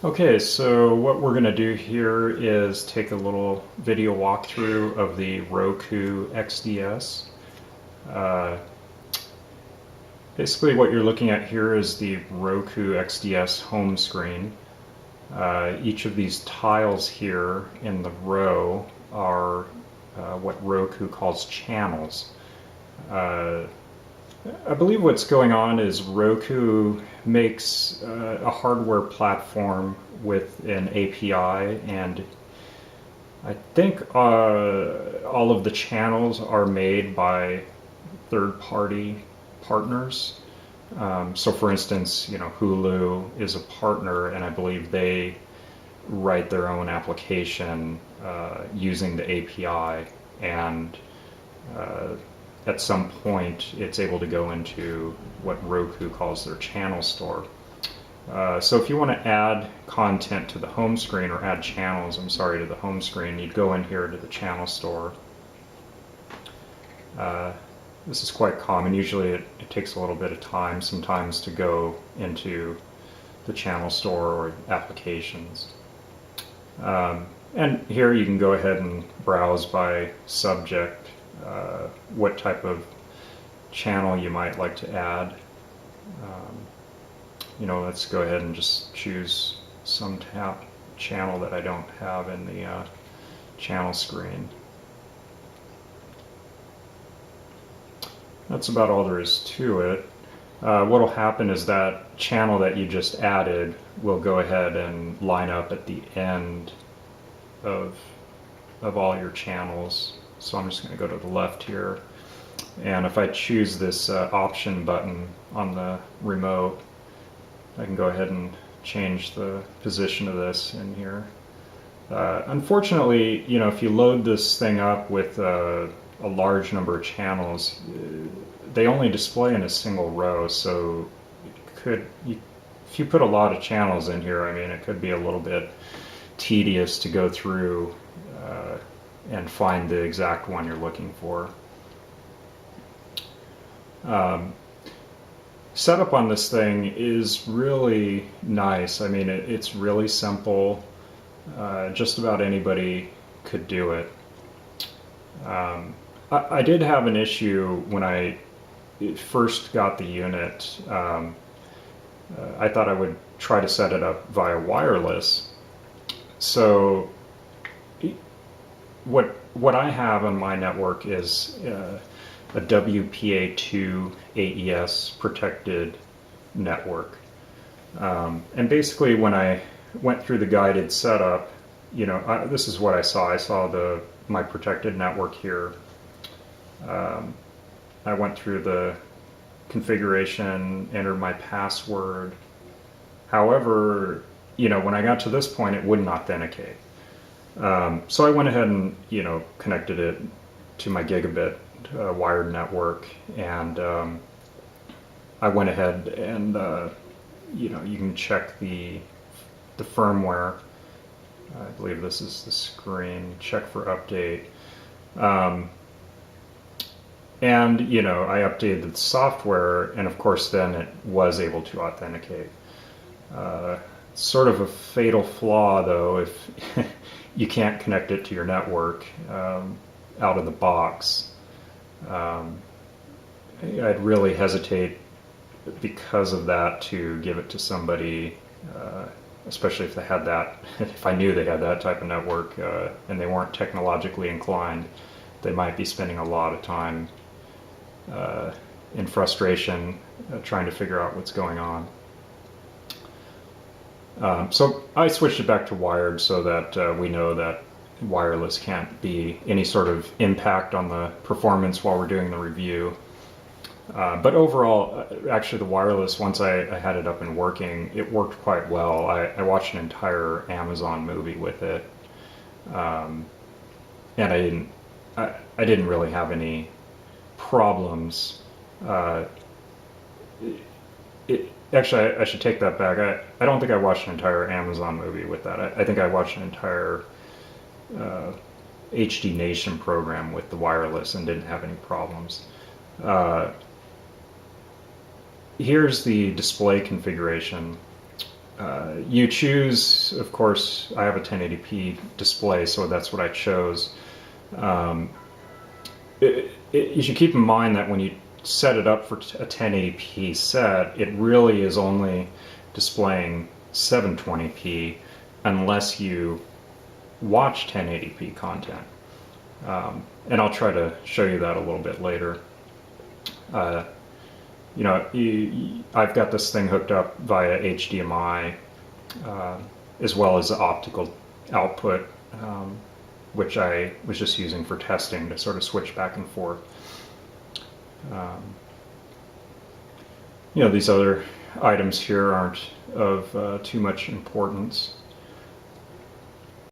Okay, so what we're going to do here is take a little video walkthrough of the Roku XDS. Uh, Basically what you're looking at here is the Roku XDS home screen. Each of these tiles here in the row are what Roku calls channels. Uh, I believe what's going on is Roku makes a hardware platform with an API, and I think all of the channels are made by third-party partners. So, for instance, Hulu is a partner, and I believe they write their own application using the API, and uh, at some point it's able to go into what Roku calls their channel store. So if you want to add content to the home screen, or add channels, to the home screen, you'd go in here to the channel store. This is quite common. Usually it takes a little bit of time sometimes to go into the channel store or applications. And here you can go ahead and browse by subject, what type of channel you might like to add. Let's go ahead and just choose some channel that I don't have in the channel screen. That's about all there is to it. What will happen is that channel that you just added will go ahead and line up at the end of all your channels. So I'm just going to go to the left here, and if I choose this option button on the remote, I can go ahead and change the position of this in here. Unfortunately, if you load this thing up with a large number of channels, they only display in a single row, so if you put a lot of channels in here, it could be a little bit tedious to go through and find the exact one you're looking for. Setup on this thing is really nice. It's really simple. Just about anybody could do it. I did have an issue when I first got the unit. I thought I would try to set it up via wireless. So what I have on my network is a WPA2 AES protected network. And basically when I went through the guided setup, this is what I saw. I saw my protected network here. I went through the configuration, entered my password. However, when I got to this point, it wouldn't authenticate. So I went ahead and, connected it to my gigabit wired network, and I went ahead and, you can check the firmware. I believe this is the screen. Check for update. And, I updated the software, and of course then it was able to authenticate. Sort of a fatal flaw, though, if you can't connect it to your network out of the box. I'd really hesitate because of that to give it to somebody, especially if they had that, if I knew they had that type of network and they weren't technologically inclined. They might be spending a lot of time in frustration trying to figure out what's going on. So I switched it back to wired so that we know that wireless can't be any sort of impact on the performance while we're doing the review. But overall, actually the wireless, once I had it up and working, it worked quite well. I watched an entire Amazon movie with it, and I didn't really have any problems. Actually, I should take that back. I don't think I watched an entire Amazon movie with that. I think I watched an entire HD Nation program with the wireless and didn't have any problems. Here's the display configuration. You choose, of course, I have a 1080p display, so that's what I chose. Um, you should keep in mind that when you set it up for a 1080p set, it really is only displaying 720p unless you watch 1080p content. And I'll try to show you that a little bit later. You know, I've got this thing hooked up via HDMI, as well as the optical output, which I was just using for testing to sort of switch back and forth. You know, these other items here aren't of too much importance.